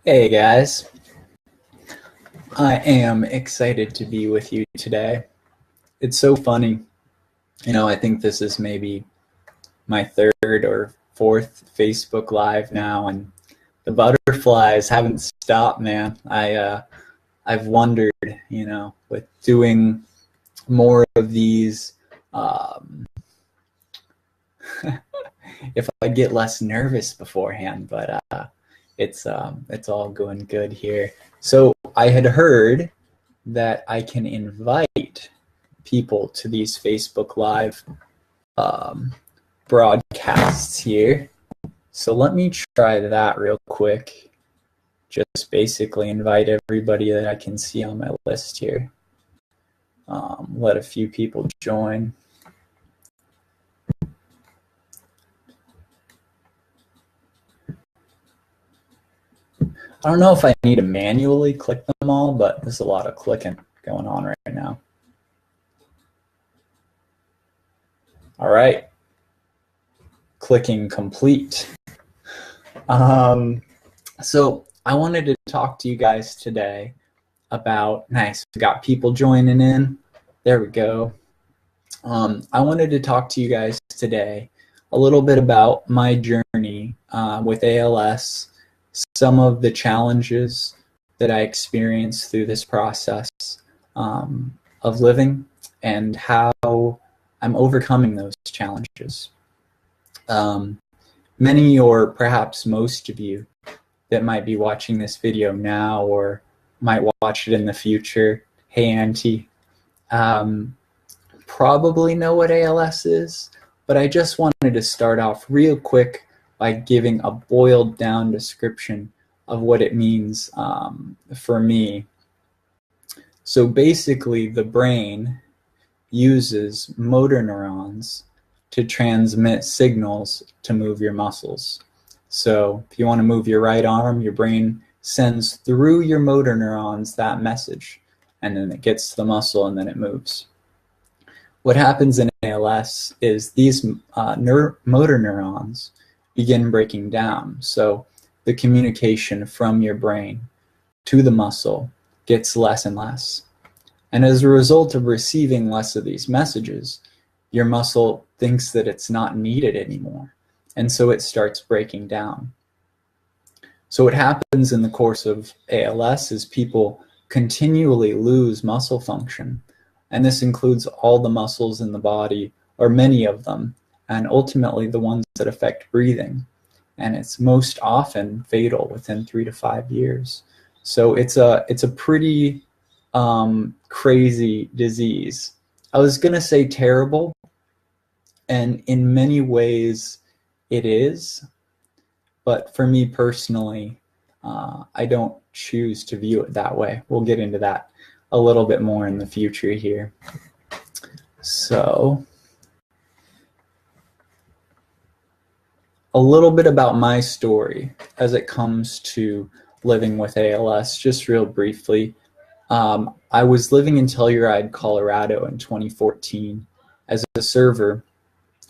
Hey guys, I am excited to be with you today. It's so funny. I think this is maybe my third or fourth Facebook Live now, and the butterflies haven't stopped, man. I've wondered, with doing more of these, if I get less nervous beforehand, but it's all going good here. So I had heard that I can invite people to these Facebook Live broadcasts here. So let me try that real quick. Just basically invite everybody that I can see on my list here. Let a few people join. I don't know if I need to manually click them all, but there's a lot of clicking going on right now. All right, clicking complete. So I wanted to talk to you guys today about, nice, we got people joining in. There we go. I wanted to talk to you guys today a little bit about my journey with ALS, some of the challenges that I experienced through this process of living, and how I'm overcoming those challenges. Many, or perhaps most of you that might be watching this video now or might watch it in the future, hey Auntie, probably know what ALS is, but I just wanted to start off real quick by giving a boiled down description of what it means for me. So basically, the brain uses motor neurons to transmit signals to move your muscles. So if you want to move your right arm, your brain sends through your motor neurons that message, and then it gets to the muscle and then it moves. What happens in ALS is these motor neurons begin breaking down. So the communication from your brain to the muscle gets less and less. And as a result of receiving less of these messages, your muscle thinks that it's not needed anymore. And so it starts breaking down. So what happens in the course of ALS is people continually lose muscle function. And this includes all the muscles in the body, or many of them, and ultimately the ones that affect breathing. And it's most often fatal within 3 to 5 years. So it's a pretty crazy disease. I was gonna say terrible, and in many ways it is, but for me personally, I don't choose to view it that way. We'll get into that a little bit more in the future here. So a little bit about my story as it comes to living with ALS, just real briefly. I was living in Telluride, Colorado in 2014 as a server,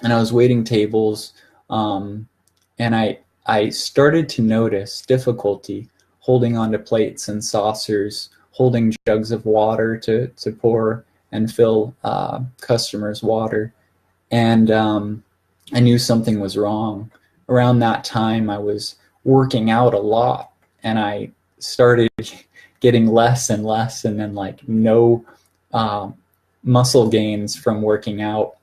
and I was waiting tables, and I started to notice difficulty holding onto plates and saucers, holding jugs of water to pour and fill customers' water. And I knew something was wrong. Around that time, I was working out a lot, and I started getting less and less, and then like no muscle gains from working out.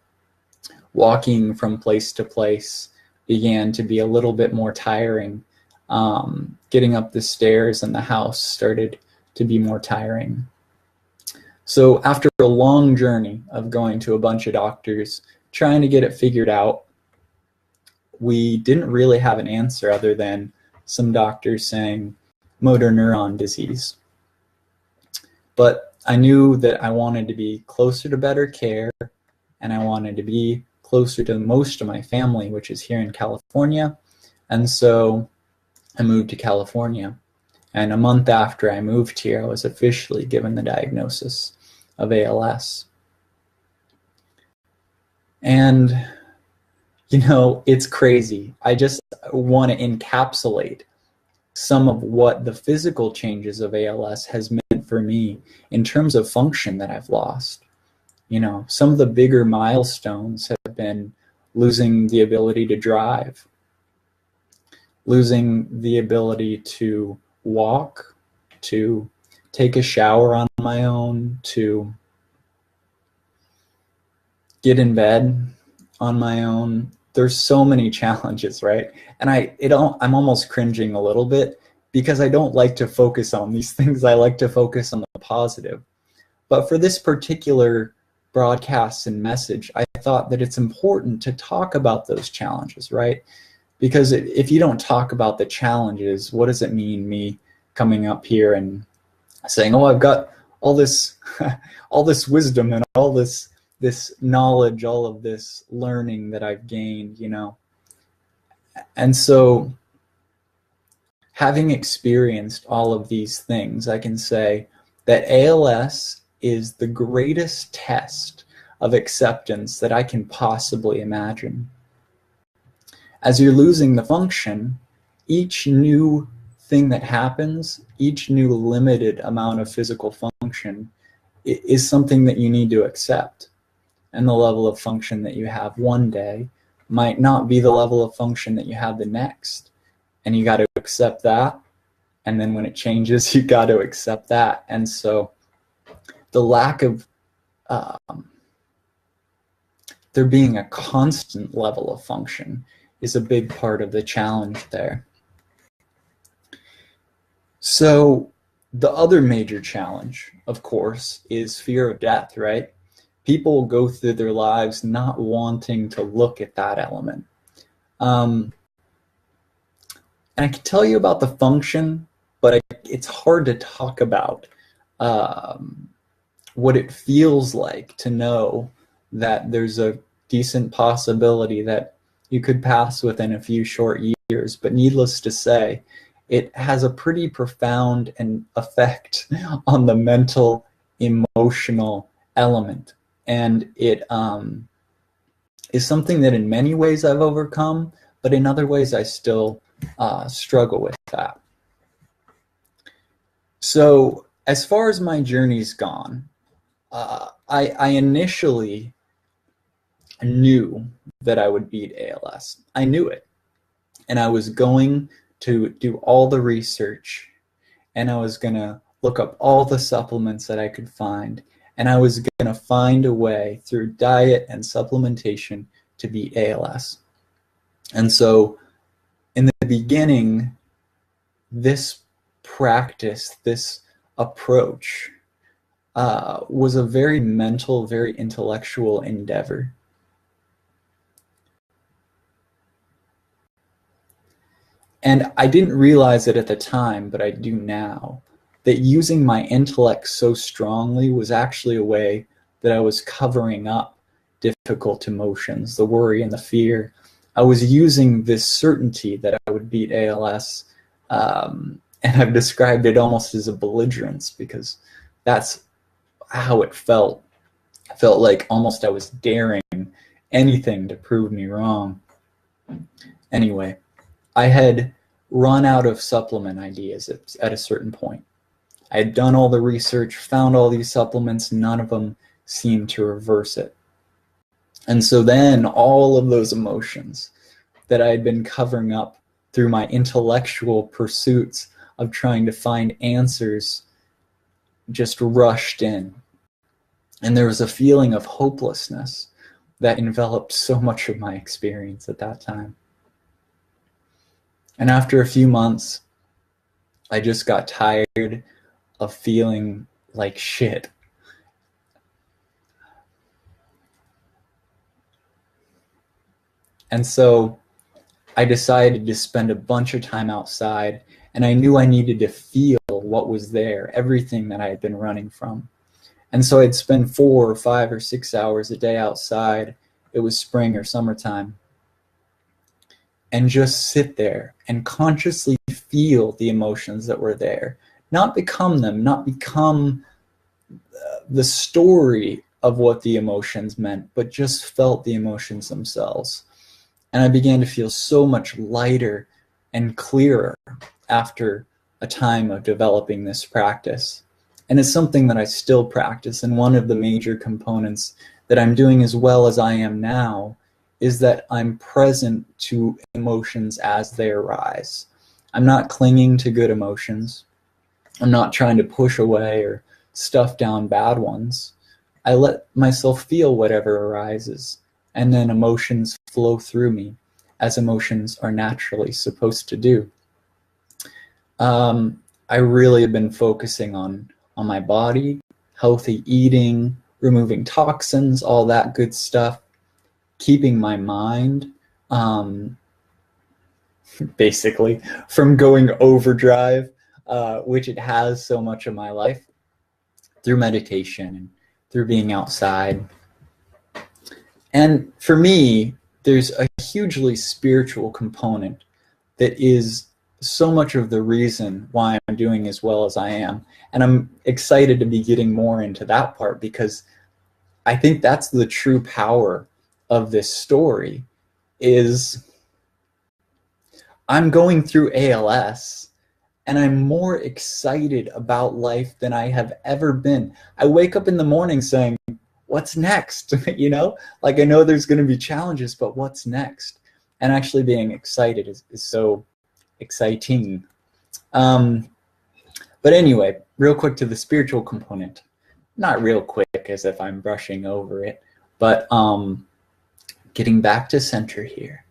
Walking from place to place began to be a little bit more tiring. Getting up the stairs in the house started to be more tiring. So after a long journey of going to a bunch of doctors, trying to get it figured out, we didn't really have an answer other than some doctors saying motor neuron disease. But I knew that I wanted to be closer to better care, and I wanted to be closer to most of my family, which is here in California. And so I moved to California. And a month after I moved here, I was officially given the diagnosis of ALS. And, it's crazy. I just want to encapsulate some of what the physical changes of ALS has meant for me in terms of function that I've lost. You know, some of the bigger milestones have been losing the ability to drive, losing the ability to walk, to take a shower on my own, to get in bed on my own. There's so many challenges, right? And I'm almost cringing a little bit because I don't like to focus on these things. I like to focus on the positive. But for this particular broadcast and message, I thought that it's important to talk about those challenges, right? Because if you don't talk about the challenges, what does it mean, me coming up here and saying, oh, I've got all this all this wisdom and all this knowledge, all of this learning that I've gained, you know? And so having experienced all of these things, I can say that ALS is the greatest test of acceptance that I can possibly imagine. As you're losing the function, each new thing that happens, each new limited amount of physical function is something that you need to accept. And the level of function that you have one day might not be the level of function that you have the next. And you got to accept that. And then when it changes, you got to accept that. And so the lack of there being a constant level of function is a big part of the challenge there. So the other major challenge, of course, is fear of death, right? People go through their lives not wanting to look at that element. And I can tell you about the function, but it's hard to talk about what it feels like to know that there's a decent possibility that you could pass within a few short years. But needless to say, it has a pretty profound effect on the mental, emotional element. And it is something that in many ways I've overcome, but in other ways I still struggle with that. So as far as my journey's gone, I initially knew that I would beat ALS. I knew it. And I was going to do all the research, and I was going to look up all the supplements that I could find, and I was going to find a way through diet and supplementation to beat ALS. And so in the beginning, this practice, this approach was a very mental, very intellectual endeavor. And I didn't realize it at the time, but I do now, that using my intellect so strongly was actually a way that I was covering up difficult emotions, the worry and the fear. I was using this certainty that I would beat ALS, and I've described it almost as a belligerence, because that's how it felt. I felt like almost I was daring anything to prove me wrong. Anyway, I had run out of supplement ideas at a certain point. I had done all the research, found all these supplements, none of them seemed to reverse it. And so then all of those emotions that I had been covering up through my intellectual pursuits of trying to find answers just rushed in. And there was a feeling of hopelessness that enveloped so much of my experience at that time. And after a few months, I just got tired of feeling like shit. And so I decided to spend a bunch of time outside, and I knew I needed to feel what was there, everything that I had been running from. And so I'd spend 4 or 5 or 6 hours a day outside. It was spring or summertime. And just sit there and consciously feel the emotions that were there. Not become them, not become the story of what the emotions meant, but just felt the emotions themselves. And I began to feel so much lighter and clearer after a time of developing this practice. And it's something that I still practice, and one of the major components that I'm doing as well as I am now is that I'm present to emotions as they arise. I'm not clinging to good emotions. I'm not trying to push away or stuff down bad ones. I let myself feel whatever arises, and then emotions flow through me as emotions are naturally supposed to do. I really have been focusing on my body, healthy eating, removing toxins, all that good stuff, keeping my mind basically from going overdrive, which it has so much of my life, through meditation and through being outside. And for me, there's a hugely spiritual component that is so much of the reason why I'm doing as well as I am. And I'm excited to be getting more into that part, because I think that's the true power of this story. Is I'm going through ALS and I'm more excited about life than I have ever been. I wake up in the morning saying, what's next? You know, like I know there's going to be challenges, but what's next? And actually being excited is so exciting. But anyway, real quick to the spiritual component. Not real quick as if I'm brushing over it, but getting back to center here.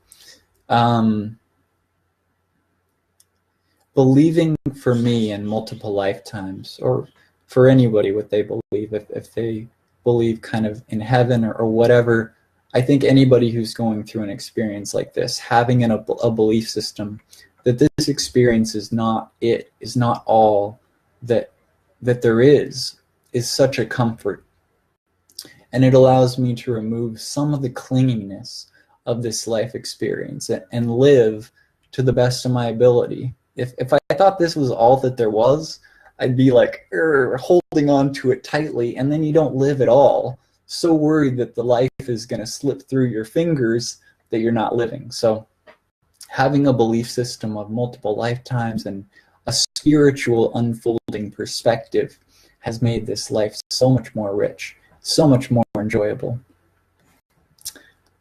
Believing for me in multiple lifetimes, or for anybody what they believe, if they believe kind of in heaven or whatever, I think anybody who's going through an experience like this, having a belief system that this experience is not it, is not all that there is such a comfort. And it allows me to remove some of the clinginess of this life experience and live to the best of my ability. If I thought this was all that there was, I'd be like holding on to it tightly, and then you don't live at all. So worried that the life is going to slip through your fingers that you're not living. So having a belief system of multiple lifetimes and a spiritual unfolding perspective has made this life so much more rich, so much more enjoyable.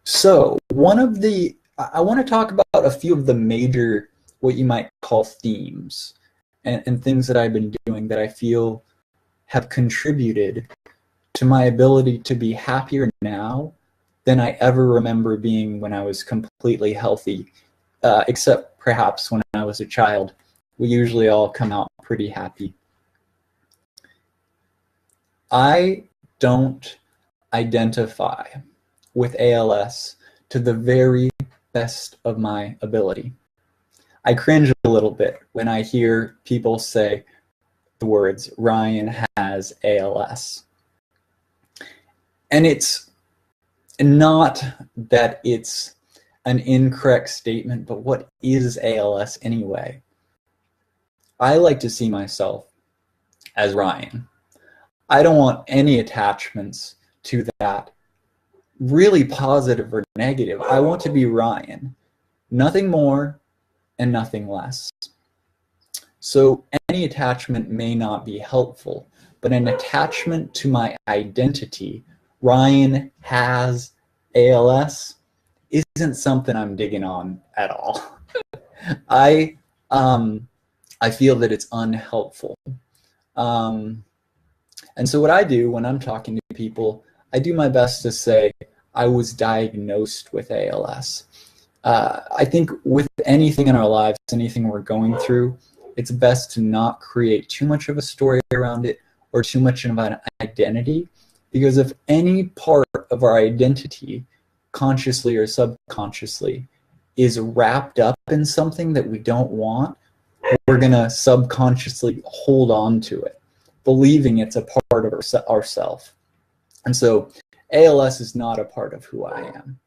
So I want to talk about a few of the major, what you might call themes, and things that I've been doing that I feel have contributed to my ability to be happier now than I ever remember being when I was completely healthy, except perhaps when I was a child. We usually all come out pretty happy. I don't identify with ALS to the very best of my ability. I cringe a little bit when I hear people say the words, Ryan has ALS. And it's not that it's an incorrect statement, but what is ALS anyway? I like to see myself as Ryan. I don't want any attachments to that, really positive or negative. I want to be Ryan, nothing more and nothing less. So any attachment may not be helpful, but an attachment to my identity, Ryan has ALS, isn't something I'm digging on at all. I feel that it's unhelpful. And so what I do when I'm talking to people, I do my best to say, I was diagnosed with ALS. I think with anything in our lives, anything we're going through, it's best to not create too much of a story around it or too much of an identity, because if any part of our identity, consciously or subconsciously, is wrapped up in something that we don't want, we're going to subconsciously hold on to it, believing it's a part of ourself. And so ALS is not a part of who I am.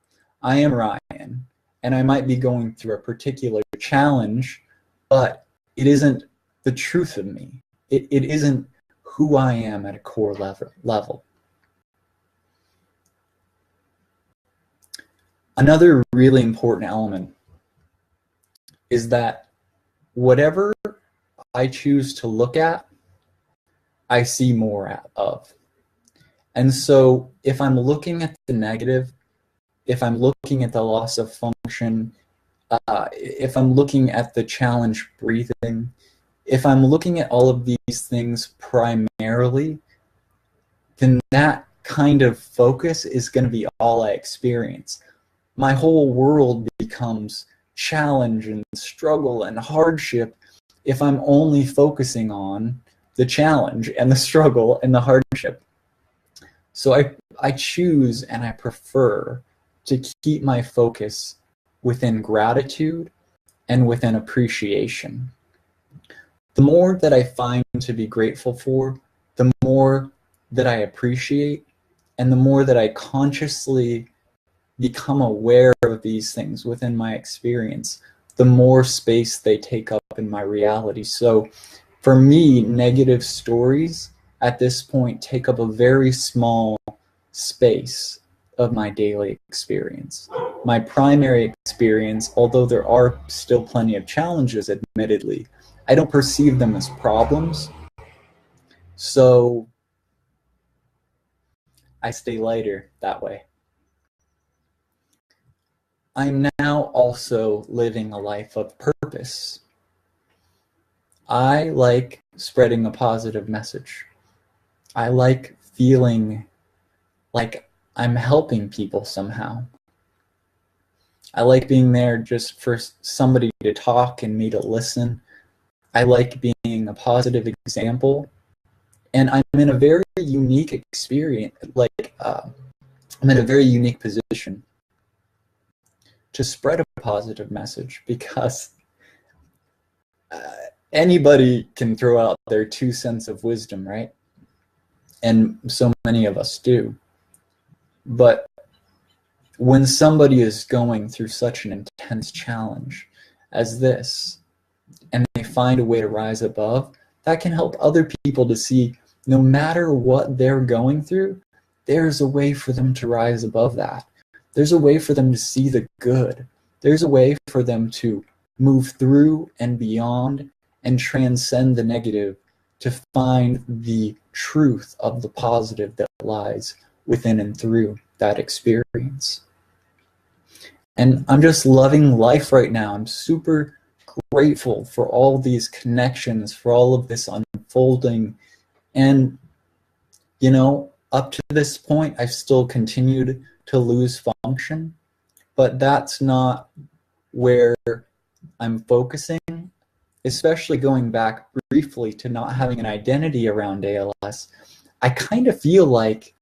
I am Ryan, and I might be going through a particular challenge, but it isn't the truth of me. It isn't who I am at a core level. Another really important element is that whatever I choose to look at, I see more of. And so if I'm looking at the negative, if I'm looking at the loss of function, if I'm looking at the challenge breathing, if I'm looking at all of these things primarily, then that kind of focus is going to be all I experience. My whole world becomes challenge and struggle and hardship if I'm only focusing on the challenge and the struggle and the hardship. So I choose and I prefer to keep my focus within gratitude and within appreciation. The more that I find to be grateful for, the more that I appreciate, and the more that I consciously become aware of these things within my experience, the more space they take up in my reality. So for me, negative stories at this point take up a very small space of my daily experience. My primary experience, although there are still plenty of challenges, admittedly, I don't perceive them as problems. So I stay lighter that way. I'm now also living a life of purpose. I like spreading a positive message. I like feeling like I'm helping people somehow. I like being there just for somebody to talk and me to listen. I like being a positive example. And I'm in a very unique experience, I'm in a very unique position to spread a positive message, because anybody can throw out their 2 cents of wisdom, right? And so many of us do. But when somebody is going through such an intense challenge as this, and they find a way to rise above, that can help other people to see no matter what they're going through, there's a way for them to rise above that. There's a way for them to see the good. There's a way for them to move through and beyond and transcend the negative to find the truth of the positive that lies within and through that experience. And I'm just loving life right now. I'm super grateful for all these connections, for all of this unfolding. And, you know, up to this point, I've still continued to lose function, but that's not where I'm focusing, especially going back briefly to not having an identity around ALS. I kind of feel like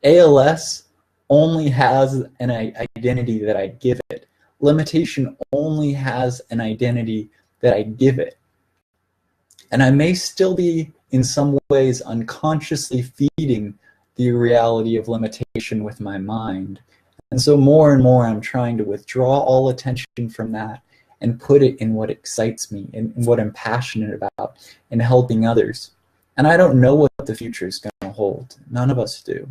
ALS only has an identity that I give it. Limitation only has an identity that I give it. And I may still be, in some ways, unconsciously feeding the reality of limitation with my mind. And so more and more I'm trying to withdraw all attention from that and put it in what excites me, in what I'm passionate about, in helping others. And I don't know what the future is going to hold. None of us do.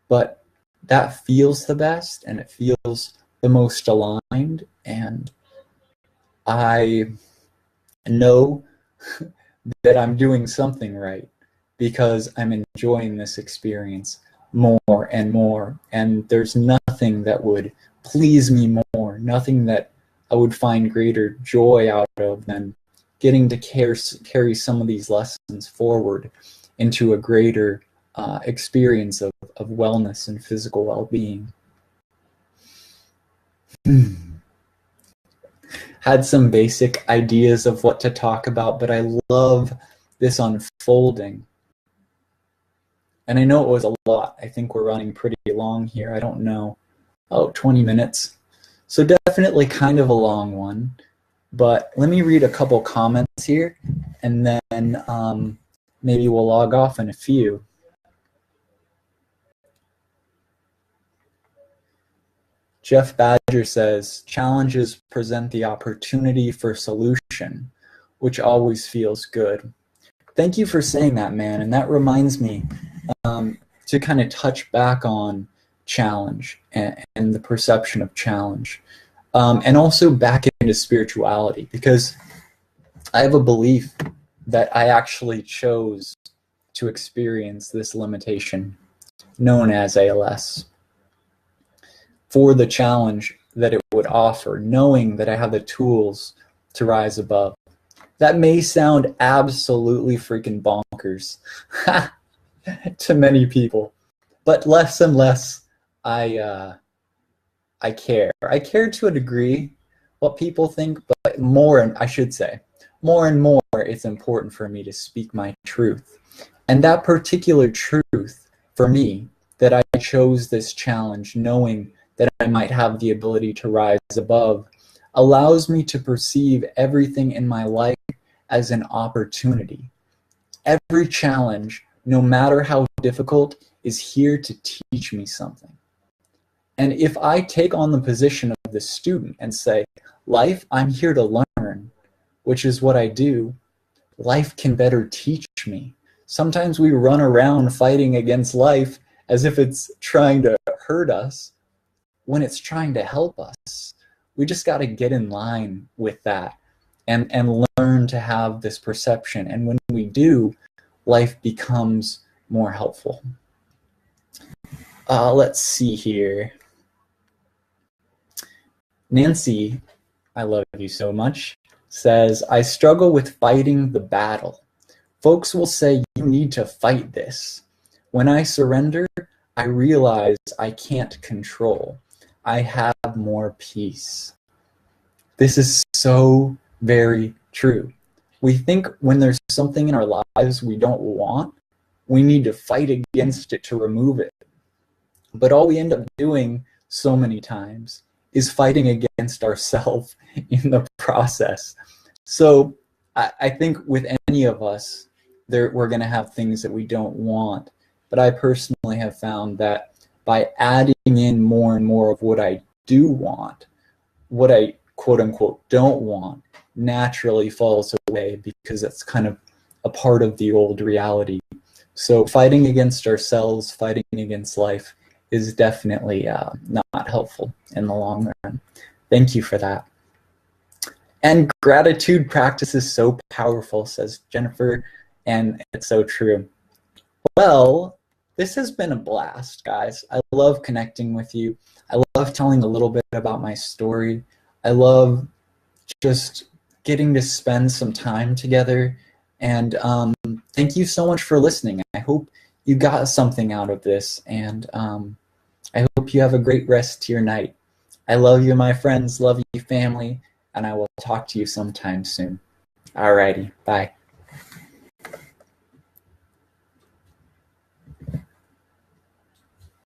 But that feels the best, and it feels the most aligned, and I know that I'm doing something right because I'm enjoying this experience more and more, and there's nothing that would please me more, nothing that I would find greater joy out of than getting to carry some of these lessons forward into a greater experience of wellness and physical well-being. Had some basic ideas of what to talk about, but I love this unfolding. And I know it was a lot. I think we're running pretty long here. I don't know. 20 minutes. So definitely kind of a long one. But let me read a couple comments here, and then maybe we'll log off in a few. Jeff Badger says, challenges present the opportunity for solution, which always feels good. Thank you for saying that, man. And that reminds me to kind of touch back on challenge and the perception of challenge. And also back into spirituality, because I have a belief that I actually chose to experience this limitation known as ALS for the challenge that it would offer, knowing that I have the tools to rise above. That may sound absolutely freaking bonkers to many people, but less and less I care. I care to a degree what people think, but more, and I should say, more and more, it's important for me to speak my truth. And that particular truth, for me, that I chose this challenge knowing that I might have the ability to rise above, allows me to perceive everything in my life as an opportunity. Every challenge, no matter how difficult, is here to teach me something. And if I take on the position of the student and say, life, I'm here to learn, which is what I do, life can better teach me. Sometimes we run around fighting against life as if it's trying to hurt us when it's trying to help us. We just got to get in line with that and learn to have this perception. And when we do, life becomes more helpful. Let's see here. Nancy, I love you so much, says, I struggle with fighting the battle. Folks will say, you need to fight this. When I surrender, I realize I can't control. I have more peace. This is so very true. We think when there's something in our lives we don't want, we need to fight against it to remove it. But all we end up doing so many times is fighting against ourselves in the process. So I think with any of us, we're going to have things that we don't want. But I personally have found that by adding in more and more of what I do want, what I quote unquote don't want naturally falls away, because that's kind of a part of the old reality. So fighting against ourselves, fighting against life is definitely not helpful in the long run. Thank you for that. And gratitude practice is so powerful, says Jennifer, and it's so true. Well, this has been a blast, guys. I love connecting with you. I love telling a little bit about my story. I love just getting to spend some time together. And thank you so much for listening. I hope you got something out of this, and I hope you have a great rest to your night. I love you, my friends. Love you, family. And I will talk to you sometime soon. Alrighty, bye.